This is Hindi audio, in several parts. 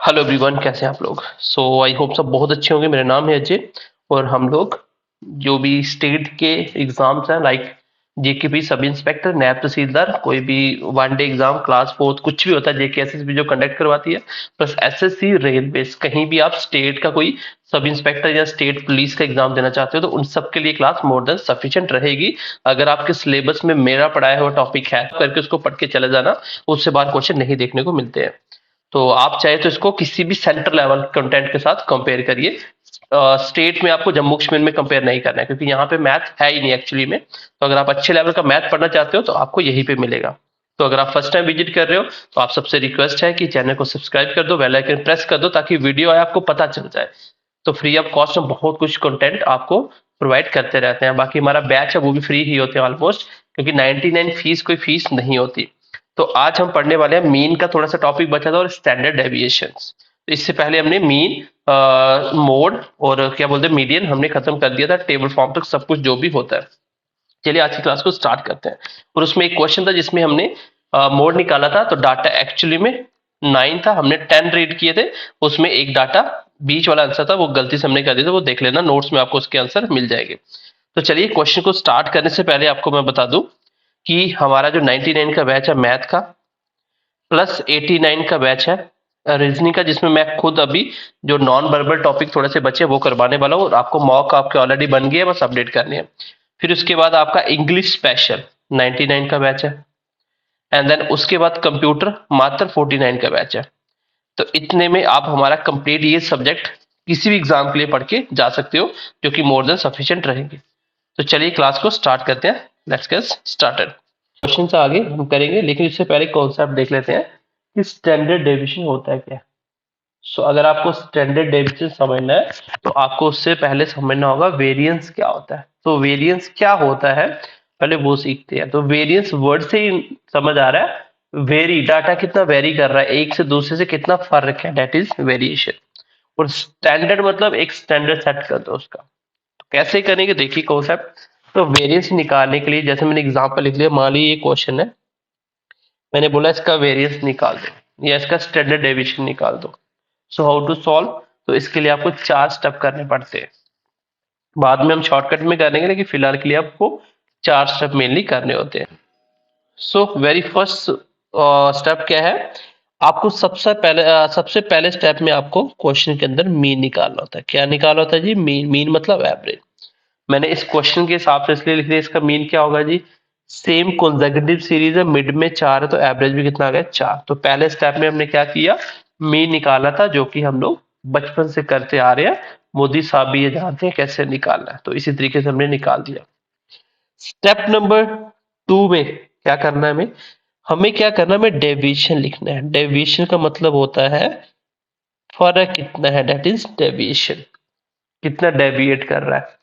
हेलो एवरीवन, कैसे हैं आप लोग। आई होप सब बहुत अच्छे होंगे। मेरा नाम है अजय और हम लोग जो भी स्टेट के एग्जाम्स हैं लाइक जेकेपी सब इंस्पेक्टर, नैब तहसीलदार, कोई भी one day exam, class fourth, कुछ भी होता है, जेके एसएसबी जो कंडक्ट करवाती है, प्लस एसएससी, रेलवे, कहीं भी आप स्टेट का कोई सब इंस्पेक्टर या स्टेट पुलिस का एग्जाम देना चाहते हो तो उन सब के लिए क्लास मोर देन सफिशिएंट रहेगी। अगर आपके सिलेबस में मेरा पढ़ाया हुआ टॉपिक है तो करके उसको पढ़ के चले जाना, उससे बाहर क्वेश्चन नहीं देखने को मिलते हैं। तो आप चाहे तो इसको किसी भी सेंटर लेवल कंटेंट के साथ कंपेयर करिए। स्टेट में आपको जम्मू कश्मीर में कंपेयर नहीं करना है क्योंकि यहाँ पे मैथ है ही नहीं एक्चुअली में। तो अगर आप अच्छे लेवल का मैथ पढ़ना चाहते हो तो आपको यहीं पे मिलेगा। तो अगर आप फर्स्ट टाइम विजिट कर रहे हो तो आप सबसे रिक्वेस्ट है कि चैनल को सब्सक्राइब कर दो, बेल आइकन प्रेस कर दो ताकि वीडियो आए आपको पता चल जाए। तो फ्री ऑफ कॉस्ट में बहुत कुछ कंटेंट आपको प्रोवाइड करते रहते हैं। बाकी हमारा बैच है वो भी फ्री ही होते हैं ऑलमोस्ट, क्योंकि 99 फीस कोई फीस नहीं होती। तो आज हम पढ़ने वाले हैं मीन का थोड़ा सा टॉपिक बचा था और स्टैंडर्ड डेविएशंस। तो इससे पहले हमने मीन, मोड और क्या बोलते हैं मीडियन हमने खत्म कर दिया था, टेबल फॉर्म तक सब कुछ जो भी होता है। चलिए आज की क्लास को स्टार्ट करते हैं। और उसमें एक क्वेश्चन था जिसमें हमने मोड निकाला था। तो डाटा एक्चुअली में 9 था, हमने 10 रीड किए थे। उसमें एक डाटा बीच वाला आंसर था, वो गलती से हमने कर दिया था, वो देख लेना, नोट्स में आपको उसके आंसर मिल जाएंगे। तो चलिए क्वेश्चन को स्टार्ट करने से पहले आपको मैं बता दूं कि हमारा जो 99 का बैच है मैथ का, प्लस 89 का बैच है रीजनिंग का, जिसमें मैं खुद अभी जो नॉन वर्बल टॉपिक थोड़े से बचे वो करवाने वाला हूँ और आपको मॉक आपके ऑलरेडी बन गए हैं, बस अपडेट करनी है। फिर उसके बाद आपका इंग्लिश स्पेशल 99 का बैच है, एंड देन उसके बाद कंप्यूटर मात्र 49 का बैच है। तो इतने में आप हमारा कंप्लीट ये सब्जेक्ट किसी भी एग्जाम के लिए पढ़ के जा सकते हो, जो कि मोर देन सफिशिएंट रहेंगे। तो चलिए क्लास को स्टार्ट करते हैं। Let's get started. क्वेश्चन से आगे हम करेंगे, लेकिन इससे पहले कॉन्सेप्ट देख लेते हैं कि स्टैंडर्ड डेविएशन होता है क्या। अगर आपको स्टैंडर्ड डेविएशन समझना है तो आपको उससे पहले समझना होगा वेरिएंस क्या होता है। तो वेरिएंस क्या होता है पहले वो सीखते हैं। तो वेरिएंस वर्ड से ही समझ आ रहा है, वेरी, डाटा कितना वेरी कर रहा है, एक से दूसरे से कितना फर्क है, दैट इज वेरिएशन। और स्टैंडर्ड मतलब एक स्टैंडर्ड सेट कर दो उसका। तो कैसे करेंगे देखिए कॉन्सेप्ट। तो वेरिएंस निकालने के लिए जैसे मैंने एग्जांपल लिख लिया, मान लीजिए ये क्वेश्चन है, मैंने बोला इसका वेरिएंस निकाल दो या इसका स्टैंडर्ड डेविएशन निकाल दो। So how to solve. तो इसके लिए आपको 4 स्टेप करने पड़ते हैं। बाद में हम शॉर्टकट में करेंगे, लेकिन फिलहाल के लिए आपको 4 स्टेप मेनली करने होते हैं। सो वेरी फर्स्ट स्टेप क्या है, आपको सबसे पहले स्टेप में आपको क्वेश्चन के अंदर मीन निकालना होता है। क्या निकालना होता है जी? मीन। मीन मतलब एवरेज। मैंने इस क्वेश्चन के हिसाब से इसलिए लिख दिया, इसका मीन क्या होगा जी? सेम कॉन्सेक्यूटिव सीरीज है, मिड में 4 है, तो एवरेज भी कितना आ गया? 4। तो पहले स्टेप में हमने क्या किया, मीन निकाला था, जो कि हम लोग बचपन से करते आ रहे हैं। मोदी साहब भी ये जानते हैं कैसे निकालना है, तो इसी तरीके से हमने निकाल दिया। स्टेप नंबर 2 में क्या करना है हमें? हमें क्या करना है, हमें डेविएशन लिखना है। डेविएशन का मतलब होता है फर्क कितना है, दैट इज डेविएशन, कितना डेविएट कर रहा है।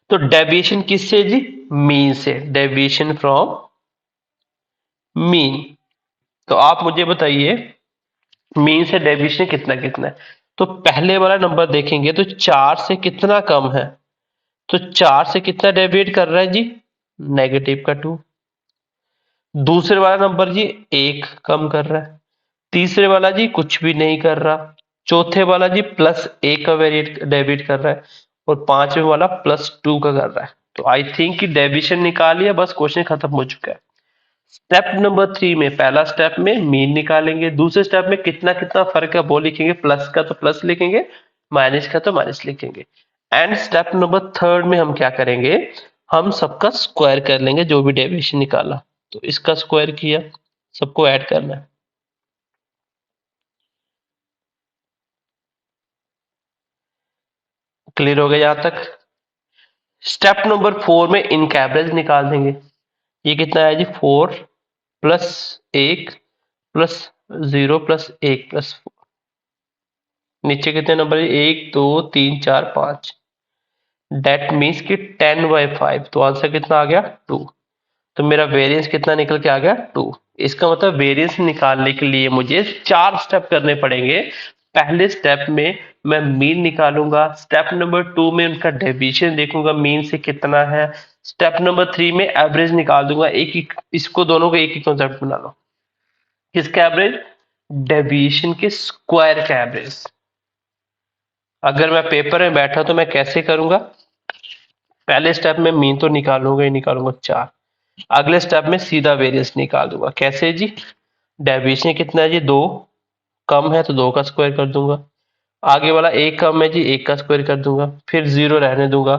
तो डेविएशन किससे जी? मीन से। Deviation from mean. तो आप मुझे बताइए मीन से डेविएशन कितना कितना है। तो पहले वाला नंबर देखेंगे तो 4 से कितना कम है, तो 4 से कितना डेविएट कर रहा है जी? नेगेटिव का 2। दूसरे वाला नंबर जी 1 कम कर रहा है। तीसरे वाला जी कुछ भी नहीं कर रहा। चौथे वाला जी +1 का वेरिएट डेबिट कर रहा है। और पांचवें वाला +2 का कर रहा है। तो आई थिंक कि डेविएशन निकाल लिया, बस क्वेश्चन खत्म हो चुका है। स्टेप नंबर 3 में, पहला स्टेप में मीन निकालेंगे, दूसरे स्टेप में कितना कितना फर्क है वो लिखेंगे, प्लस का तो प्लस लिखेंगे, माइनस का तो माइनस लिखेंगे। एंड स्टेप नंबर 3 में हम क्या करेंगे, हम सबका स्क्वायर कर लेंगे जो भी डेविएशन निकाला। तो इसका स्क्वायर किया, सबको ऐड करना है। क्लियर हो गया यहाँ तक? स्टेप नंबर 4 में इनका एवरेज निकाल देंगे। ये कितना है जी? 4 +1 +0 +1 +4। नीचे कितने नंबर है? 1 2 3 4 5। डेट मीन्स कि 10/5। तो आंसर कितना आ गया? 2। तो मेरा वेरिएंस कितना निकल के आ गया? 2। इसका मतलब वेरिएंस निकालने के लिए मुझे 4 स्टेप करने पड़ेंगे। पहले स्टेप में मैं मीन निकालूंगा, स्टेप नंबर 2 में उनका डेविएशन देखूंगा मीन से कितना है, स्टेप नंबर 3 में एवरेज निकाल दूंगा। एक ही, इसको दोनों को एक ही कॉन्सेप्ट बना लो। किसका एवरेज? डेविएशन के स्क्वायर का एवरेज। अगर मैं पेपर में बैठा तो मैं कैसे करूंगा? पहले स्टेप में मीन तो निकालूंगा ही निकालूंगा 4। अगले स्टेप में सीधा वेरिएंस निकाल दूंगा। कैसे जी? डेविएशन कितना है जी? 2 कम है तो 2 का स्क्वायर कर दूंगा। आगे वाला 1 कम है जी, 1 का स्क्वायर कर दूंगा। फिर 0 रहने दूंगा।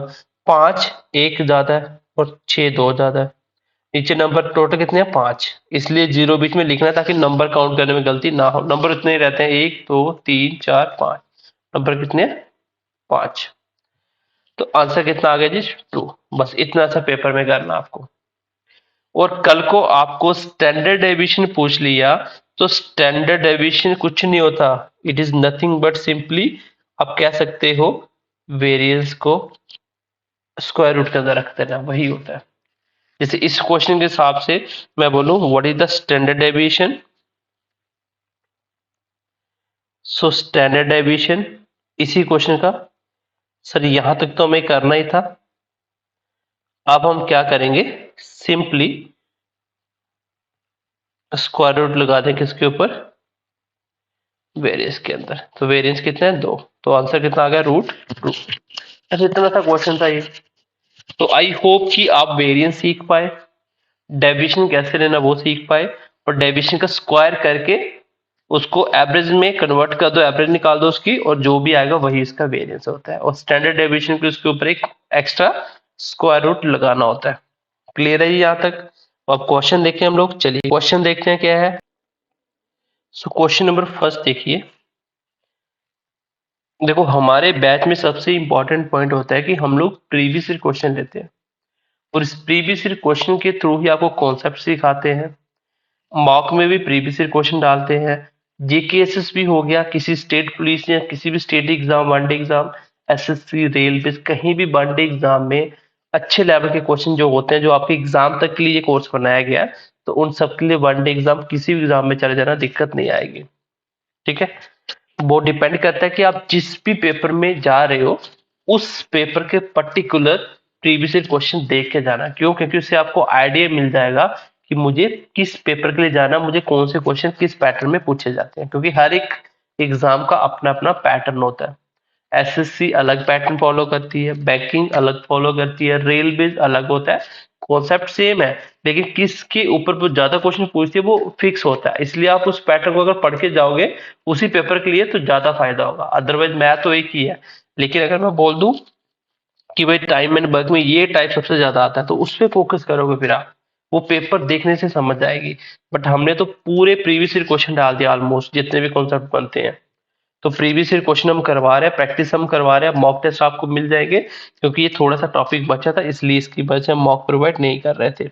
5 1 ज्यादा है और 6 2 ज्यादा है। नीचे नंबर टोटल कितने हैं? 5। इसलिए 0 बीच में लिखना है ताकि नंबर काउंट करने में गलती ना हो। नंबर उतने ही रहते हैं, 1 2 3 4 5। नंबर कितने हैं? 5। तो आंसर कितना आ गया जी? 2। बस इतना सा पेपर में करना आपको। और कल को आपको स्टैंडर्ड डेविएशन पूछ लिया तो स्टैंडर्ड डेविएशन कुछ नहीं होता, it is nothing but simply आप कह सकते हो वेरिएंस को स्क्वायर रूट के अंदर रख देना, वही होता है। जैसे इस क्वेश्चन के हिसाब से मैं बोलूं what is the standard deviation, so standard deviation इसी क्वेश्चन का, सर यहां तक तो हमें करना ही था। अब हम क्या करेंगे? सिंपली स्क्वायर रूट लगा दें किसके ऊपर? वेरिएंस के अंदर। तो वेरिएंस कितने हैं? 2। तो आंसर कितना आ गया? √2। ऐसे इतना सा क्वेश्चन था ये। तो आई होप कि आप वेरिएंस सीख पाए, डेविएशन कैसे लेना वो सीख पाए, और डेविएशन का स्क्वायर करके उसको एवरेज में कन्वर्ट कर दो, एवरेज निकाल दो उसकी, और जो भी आएगा वही इसका वेरिएंस होता है। और स्टैंडर्ड डेविएशन के उसके ऊपर एक एक्स्ट्रा स्क्वायर रूट लगाना होता है। क्लियर है जी यहाँ तक? अब क्वेश्चन देखें हम लोग। चलिए क्वेश्चन देखते हैं क्या है। सो क्वेश्चन नंबर फर्स्ट देखिए। देखो हमारे बैच में सबसे इंपॉर्टेंट पॉइंट होता है कि हम लोग प्रीवियस ईयर क्वेश्चन लेते हैं, और इस प्रीवियस ईयर क्वेश्चन के थ्रू ही आपको कॉन्सेप्ट सिखाते हैं। मॉक में भी प्रीवियस ईयर क्वेश्चन डालते हैं। जीकेएसएस भी हो गया, किसी स्टेट पुलिस या किसी भी state exam, one day exam, SSC, railway, कहीं भी वनडे एग्जाम में अच्छे लेवल के क्वेश्चन जो होते हैं, जो आपके एग्जाम तक के लिए कोर्स बनाया गया है, तो उन सब के लिए वनडे एग्जाम किसी भी एग्जाम में चले जाना, दिक्कत नहीं आएगी। ठीक है? वो डिपेंड करता है कि आप जिस भी पेपर में जा रहे हो उस पेपर के पर्टिकुलर प्रीवियस ईयर क्वेश्चन देख के जाना। क्यों? क्योंकि उससे आपको आइडिया मिल जाएगा कि मुझे किस पेपर के लिए जाना, मुझे कौन से क्वेश्चन किस पैटर्न में पूछे जाते हैं, क्योंकि हर एक एग्जाम का अपना अपना पैटर्न होता है। एसएससी अलग पैटर्न फॉलो करती है, बैंकिंग अलग फॉलो करती है, रेलवे अलग होता है। कॉन्सेप्ट सेम है, लेकिन किसके ऊपर वो ज्यादा क्वेश्चन पूछती है वो फिक्स होता है। इसलिए आप उस पैटर्न को अगर पढ़ के जाओगे उसी पेपर के लिए तो ज्यादा फायदा होगा। अदरवाइज मैथ तो एक ही है, लेकिन अगर मैं बोल दूं कि भाई टाइम एंड वर्क में ये टाइप सबसे ज्यादा आता है तो उस पर फोकस करोगे, फिर आप वो पेपर देखने से समझ आएगी। बट हमने तो पूरे प्रीवियस ईयर क्वेश्चन डाल दिया, ऑलमोस्ट जितने भी कॉन्सेप्ट बनते हैं। तो प्रीवियस ईयर क्वेश्चन हम करवा रहे हैं, प्रैक्टिस हम करवा रहे हैं, मॉक टेस्ट आपको मिल जाएंगे, क्योंकि ये थोड़ा सा टॉपिक बचा था इसलिए इसकी वजह से हम मॉक प्रोवाइड नहीं कर रहे थे।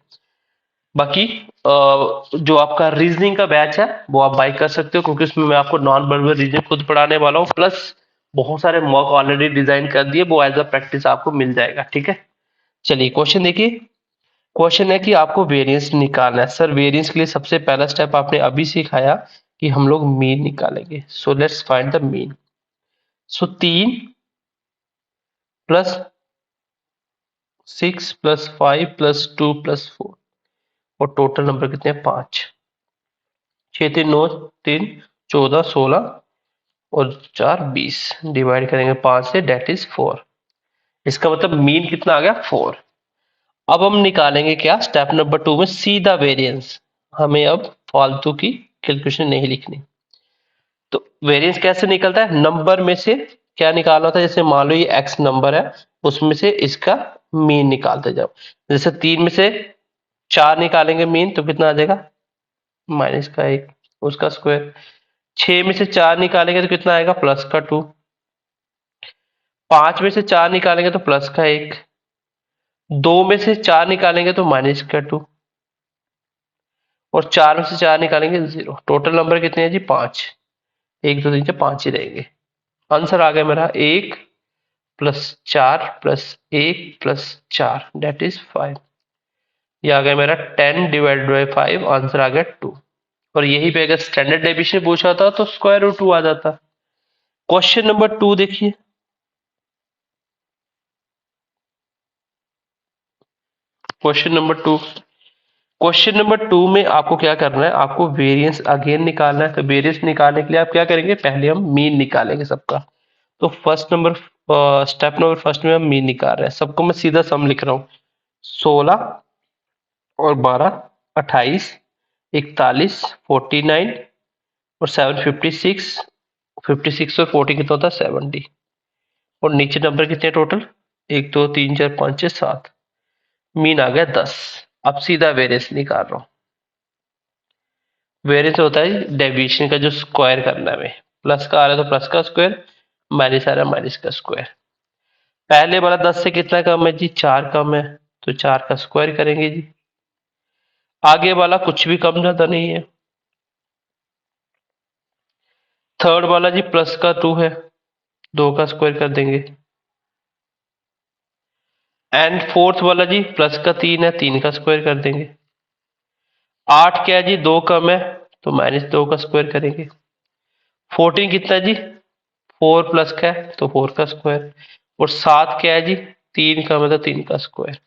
बाकी जो आपका रीजनिंग का बैच है वो आप बाय कर सकते हो, क्योंकि उसमें मैं आपको नॉन वर्बल रीजनिंग खुद पढ़ाने वाला हूँ, प्लस बहुत सारे मॉक ऑलरेडी डिजाइन कर दिए, वो एज अ प्रैक्टिस आपको मिल जाएगा। ठीक है? चलिए क्वेश्चन देखिए। क्वेश्चन है कि आपको वेरिएंस निकालना है। सर वेरिएंस के लिए सबसे पहला स्टेप आपने अभी सिखाया कि हम लोग मीन निकालेंगे। So let's find the mean. So 3 plus 6 plus 5 plus 2 plus 4, और टोटल नंबर कितने हैं? 5। 6 3 9 3 14 16 और 4 20। डिवाइड करेंगे 5 से, डेट इज 4। इसका मतलब मीन कितना आ गया? 4। अब हम निकालेंगे क्या? स्टेप नंबर 2 में सीधा वेरिएंस। हमें अब फालतू की कैलकुलेशन नहीं लिखनी। तो वेरिएंस कैसे निकलता है? नंबर में से क्या निकालना था? जैसे मान लो ये एक्स नंबर है, उसमें से इसका मीन निकालते जाओ। जैसे 3 में से 4 निकालेंगे मीन तो कितना आ जाएगा? माइनस का 1, उसका स्क्वायर। 6 में से 4 निकालेंगे तो कितना आएगा? प्लस का 2। 5 में से 4 निकालेंगे तो प्लस का 1। 2 में से 4 निकालेंगे तो माइनस का 2, और 4 में से 4 निकालेंगे 0। टोटल नंबर कितने हैं जी? 5। 1 2 3 4 5 ही रहेंगे। आंसर आ गया मेरा 1 plus 4 plus 1 plus 4, that is 5। ये आ गया मेरा 10 डिवाइडेड बाई 5, आंसर आ गया 2। और यही पे अगर स्टैंडर्ड डेविएशन पूछा था तो स्क्वायर रूट 2 आ जाता। क्वेश्चन नंबर 2 देखिए। Question number 2। क्वेश्चन नंबर 2 में आपको क्या करना है, आपको वेरिएंस अगेन निकालना है। तो वेरिएंस निकालने के लिए आप क्या करेंगे, पहले हम मीन निकालेंगे सबका। तो स्टेप नंबर फर्स्ट में हम मीन निकाल रहे हैं, सबको मैं सीधा सम लिख रहा हूँ। 16 और 12 28, 41 49 और 7 56, 56 और 40 कितना होता है 70। और नीचे नंबर कितने टोटल, 1 2 3 4 5 6 7, मीन आ गया 10। अब सीधा वेरिएंस निकाल रहा हूँ। वेरिएंस होता है डेविएशन का जो स्क्वायर करना है हमें, प्लस का आ रहा है तो प्लस का स्क्वायर, माइनस आ रहा है माइनस का स्क्वायर। पहले वाला 10 से कितना कम है जी, 4 कम है, तो 4 का स्क्वायर करेंगे जी। आगे वाला कुछ भी कम ज्यादा नहीं है। थर्ड वाला जी प्लस का 2 है, 2 का स्क्वायर कर देंगे। एंड फोर्थ वाला जी प्लस का 3 है, 3 का स्क्वायर कर देंगे। 8 क्या है जी, 2 कम है, तो माइनस 2 का स्क्वायर करेंगे। 14 कितना है जी, 4 प्लस का है तो 4 का स्क्वायर। और 7 क्या है जी, 3 कम है तो 3 का स्क्वायर।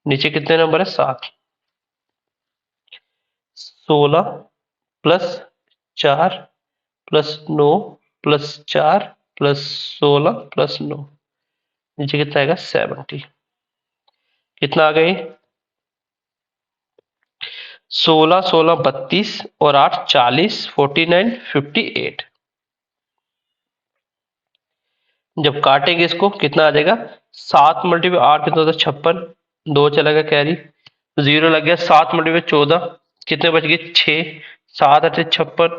नीचे कितने नंबर है, 7। 16 plus 4 plus 9 plus 4 plus 16 plus 9, नीचे कितना आएगा 70। कितना आ गई, 16 16 32 और 8 40, 49 58। जब काटेंगे इसको कितना आ जाएगा, 7 मल्टीप्लाई 8 कितना होता है 56, 2 चला गया कैरी, 0 लग गया। 7 मल्टीप्लाई 14 कितने बच गए 6, 7 8 56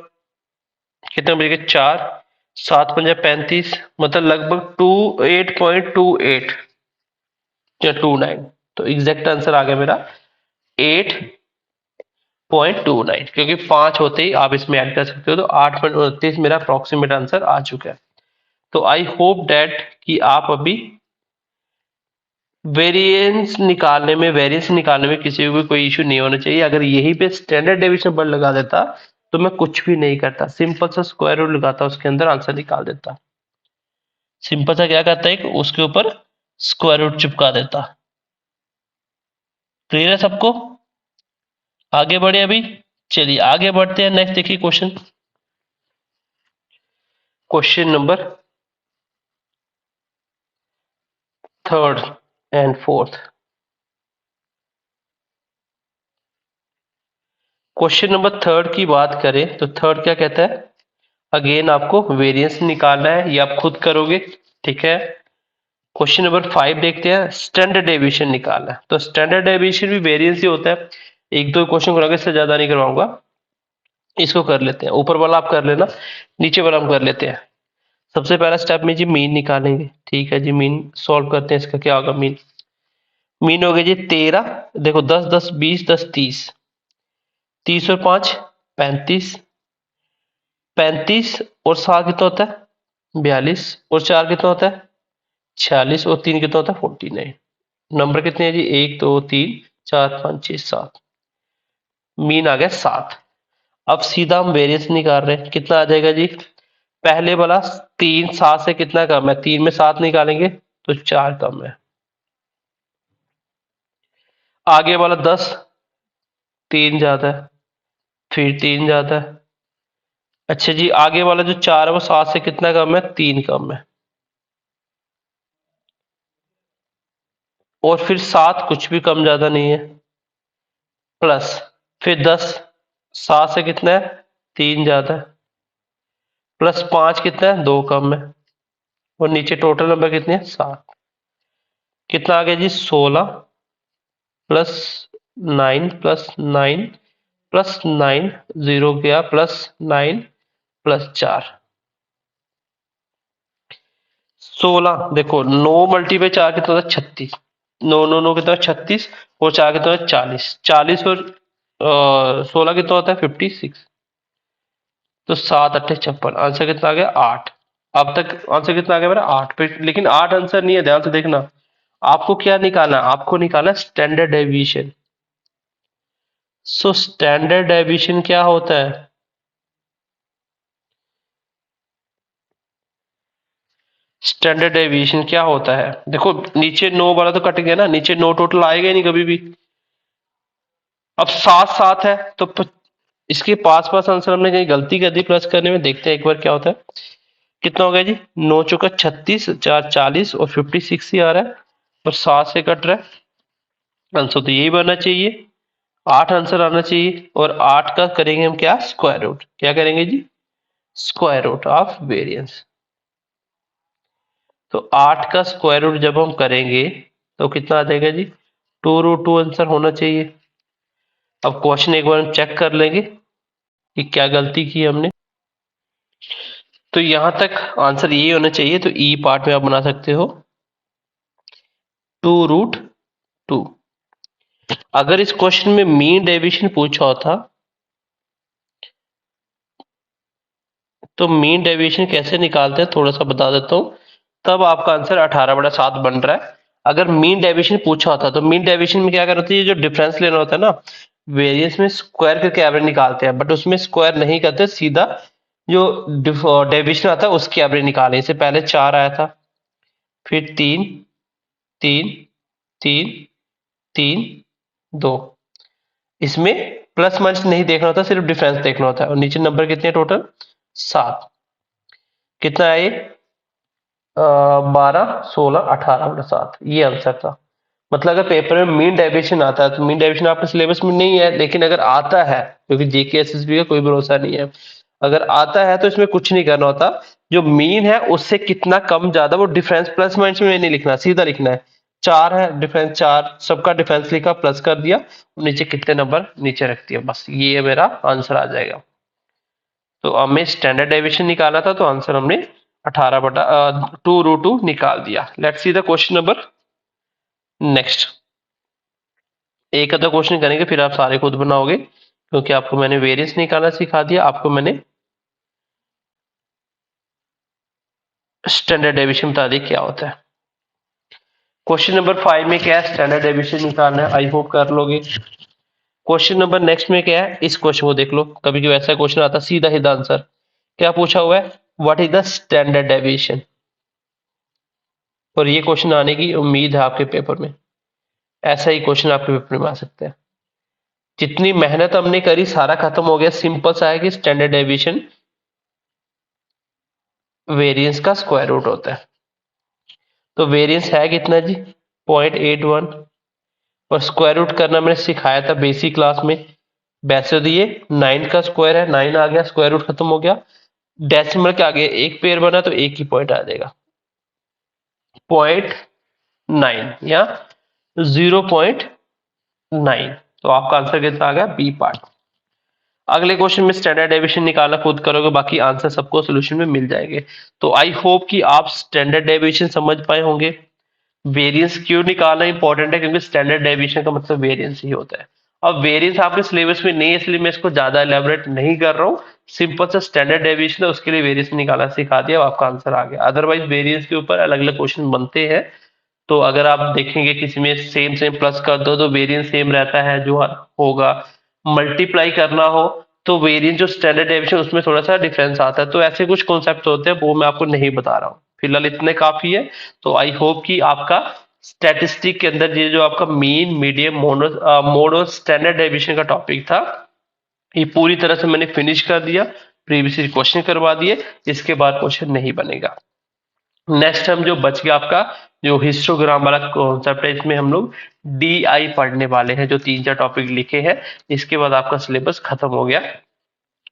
कितने बच गए 4, 7 पंजा 35, मतलब लगभग 28.28 या 29। तो एग्जैक्ट आंसर आ गया मेरा 8.29, क्योंकि 5 होते ही आप इसमें ऐड कर सकते हो, तो 8.29 मेरा अप्रोक्सीमेट आंसर आ चुका है। तो आई होप डैट कि आप अभी वेरिएंस निकालने में किसी को भी कोई इशू नहीं होना चाहिए। अगर यहीं पे स्टैंडर्ड डेविएशन वर्ड लगा देता तो मैं कुछ भी नहीं करता, सिंपल सा स्क्वायर रूट लगाता, उसके अंदर आंसर निकाल देता। सिंपल सा क्या करता है कि उसके ऊपर स्क्वायर रूट चिपका देता। क्लियर है सबको, आगे बढ़े अभी, चलिए आगे बढ़ते हैं। नेक्स्ट देखिए question number third and fourth. Question number third की बात करें तो थर्ड क्या कहता है, अगेन आपको वेरिएंस निकालना है, ये आप खुद करोगे, ठीक है। क्वेश्चन नंबर 5 देखते हैं, स्टैंडर्ड डेविएशन निकालना है। तो स्टैंडर्ड डेविएशन भी वेरिएंस ही होता है। एक दो क्वेश्चन कराओगे, इससे ज्यादा नहीं करवाऊंगा। इसको कर लेते हैं, ऊपर वाला आप कर लेना, नीचे वाला हम कर लेते हैं। सबसे पहला स्टेप में जी मीन निकालेंगे, ठीक है जी। मीन सॉल्व करते हैं, इसका क्या होगा, मीन मीन हो गया जी 13, देखो 10 10 20 10 30, 30 और 5 35, 35 और 7 कितना होता है 42, और 4 कितना होता है 46, और 3 कितना होता है 49। नंबर कितने हैं जी, 1 2 3 4 5 6 7, मीन आ गया 7। अब सीधा हम वेरिएंस निकाल रहे हैं, कितना आ जाएगा जी, पहले वाला 3 7 से कितना कम है, 3 में 7 निकालेंगे तो 4 कम है। आगे वाला 10, 3 ज्यादा है, फिर 3 ज्यादा है। अच्छा जी, आगे वाला जो 4 है वो 7 से कितना कम है, 3 कम है। और फिर 7 कुछ भी कम ज्यादा नहीं है, प्लस फिर 10, 7 से कितना है 3 ज्यादा है, प्लस 5 कितना है 2 कम है, और नीचे टोटल नंबर कितने हैं 7। कितना आ गया जी 16 प्लस 9 प्लस 9 प्लस 9, 0 गया, प्लस 9 प्लस 4, 16। देखो 9 मल्टीप्लाई 4 कितना होता है 36, 9 9 9 कितना 36, और 4 कितना है 40, 40 और 16 कितना होता है 56। तो 7 8 56, आंसर कितना आ गया 8। अब तक आंसर कितना आ गया मेरा 8 पे, लेकिन 8 आंसर नहीं है, ध्यान से देखना। आपको क्या निकालना है, आपको निकालना है standard deviation. So standard deviation क्या होता है, स्टैंडर्ड डेविएशन क्या होता है, देखो नीचे 9 वाला तो कट गया ना, नीचे 9 टोटल आएगा ही नहीं कभी भी। अब 7 7 है तो इसके पास पास आंसर हमने कहीं गलती कर दी प्लस करने में, देखते हैं एक बार क्या होता है। कितना हो गया जी, 9 चौका 36, 4 40 और 56 ही आ रहा है और 7 से कट रहा है। आंसर तो यही बनना चाहिए, 8 आंसर आना चाहिए। और 8 का करेंगे हम क्या, स्क्वायर रूट। क्या करेंगे जी, स्क्वायर रूट ऑफ वेरिएंस। तो 8 का स्क्वायर रूट जब हम करेंगे तो कितना आ जाएगा जी, 2√2 आंसर होना चाहिए। अब क्वेश्चन एक बार हम चेक कर लेंगे कि क्या गलती की हमने। तो यहां तक आंसर ये होना चाहिए, तो ई पार्ट में आप बना सकते हो 2√2। अगर इस क्वेश्चन में मीन डेविएशन पूछा होता तो मीन डेविएशन कैसे निकालते हैं थोड़ा सा बता देता हूं। तब आपका आंसर 18/7 बन रहा है। अगर मीन डेविएशन पूछा होता तो मीन डेविएशन में क्या करते हैं, जो डिफरेंस लेना होता है ना, वेरिएंस में स्क्वायर करके एवरेज निकालते हैं, बट उसमें स्क्वायर नहीं करते, सीधा जो डेविएशन आता है उसकी एवरेज निकालें। इससे पहले 4 आया था, फिर 3 3 3 3 2। इसमें प्लस माइनस नहीं देखना होता, सिर्फ डिफरेंस देखना होता है। और नीचे नंबर कितने टोटल, 7। कितना है ये, 12 16 18/7, ये आंसर था। मतलब अगर पेपर में मीन डेविएशन आता है, तो मीन डेविएशन आपके सिलेबस में नहीं है, लेकिन अगर आता है, क्योंकि जेके एसएसबी का कोई भरोसा नहीं है, अगर आता है तो इसमें कुछ नहीं करना होता। जो मीन है उससे कितना कम ज्यादा, वो डिफरेंस प्लस माइनस में नहीं लिखना, सीधा लिखना है। 4 है, डिफरेंस 4, सबका डिफरेंस लिखा, प्लस कर दिया, नीचे कितने नंबर नीचे रख दिया, बस ये मेरा आंसर आ जाएगा। तो हमें स्टैंडर्ड डेविएशन निकालना था, तो आंसर हमने 2√2 निकाल दिया। Let's see the question number next. एक आधा क्वेश्चन करेंगे, फिर आप सारे खुद बनाओगे, क्योंकि आपको मैंने वेरिएंस निकालना सिखा दिया, आपको मैंने स्टैंडर्ड डेविएशन बता दी क्या होता है। क्वेश्चन नंबर 5 में क्या है, स्टैंडर्ड डेविएशन निकालना है, आई होप कर लोगे। क्वेश्चन नंबर नेक्स्ट में क्या है, इस क्वेश्चन को देख लो, कभी कभी ऐसा क्वेश्चन आता सीधा सीधा आंसर। क्या पूछा हुआ है, what is the standard deviation. और ये क्वेश्चन आने की उम्मीद है आपके पेपर में, ऐसा ही क्वेश्चन आपके पेपर में आ सकता है। जितनी मेहनत हमने करी सारा खत्म हो गया, सिंपल सा है कि स्टैंडर्ड डेविएशन वेरिएंस का स्क्वायर रूट होता है। तो वेरिएंस है कितना जी, 0.81, और स्क्वायर रूट करना मैंने सिखाया था बेसिक क्लास में। वैसे तो ये 9 का स्क्वायर है, 9 आ गया, स्क्वायर रूट खत्म हो गया। डेसिमल के आगे एक पेयर बना तो एक ही पॉइंट आ जाएगा, 0.9 या 0.9। तो आपका आंसर कितना आ गया, बी पार्ट। अगले क्वेश्चन में स्टैंडर्ड डेविएशन निकालना खुद करोगे, बाकी आंसर सबको सॉल्यूशन में मिल जाएंगे। तो आई होप कि आप स्टैंडर्ड डेविएशन समझ पाए होंगे। वेरिएंस क्यों निकालना इंपॉर्टेंट है, क्योंकि स्टैंडर्ड डेविएशन का मतलब वेरिएंस ही होता है। अब वेरिएंस आपके सिलेबस में नहीं है, इसलिए मैं इसको ज्यादा एलेबोरेट नहीं कर रहा हूँ। सिंपल सा स्टैंडर्ड डेविएशन है, उसके लिए वेरिएंस निकालना सिखा दिया, आपका आंसर आ गया। अदरवाइज वेरिएंस के ऊपर अलग अलग क्वेश्चन बनते हैं। तो अगर आप देखेंगे किसी में सेम सेम प्लस कर दो तो वेरिएंस सेम रहता है जो होगा। मल्टीप्लाई करना हो तो वेरिएंस जो स्टैंडर्ड डेविएशन उसमें थोड़ा सा डिफरेंस आता है। तो ऐसे कुछ कॉन्सेप्ट होते हैं, वो मैं आपको नहीं बता रहा हूँ फिलहाल, इतने काफी है। तो आई होप कि आपका स्टैटिस्टिक के अंदर ये जो आपका मीन मीडियम मोड और स्टैंडर्ड डेविएशन का टॉपिक था, ये पूरी तरह से मैंने फिनिश कर दिया। प्रीवियस क्वेश्चन करवा दिए, इसके बाद क्वेश्चन नहीं बनेगा। नेक्स्ट हम जो बच गया आपका जो हिस्टोग्राम वाला कॉन्सेप्ट है, इसमें हम लोग डी आई पढ़ने वाले हैं, जो 3 4 टॉपिक लिखे हैं। इसके बाद आपका सिलेबस खत्म हो गया।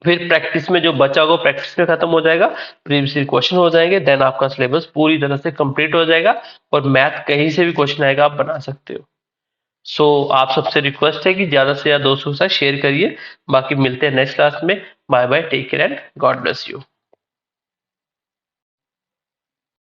फिर प्रैक्टिस में जो बचा होगा प्रैक्टिस में खत्म हो जाएगा, प्रीवियस क्वेश्चन हो जाएंगे, देन आपका सिलेबस पूरी तरह से कंप्लीट हो जाएगा। और मैथ कहीं से भी क्वेश्चन आएगा आप बना सकते हो। सो आप सबसे रिक्वेस्ट है कि ज्यादा से ज्यादा दोस्तों के साथ शेयर करिए। बाकी मिलते हैं नेक्स्ट क्लास में। Bye bye, take care and God bless you.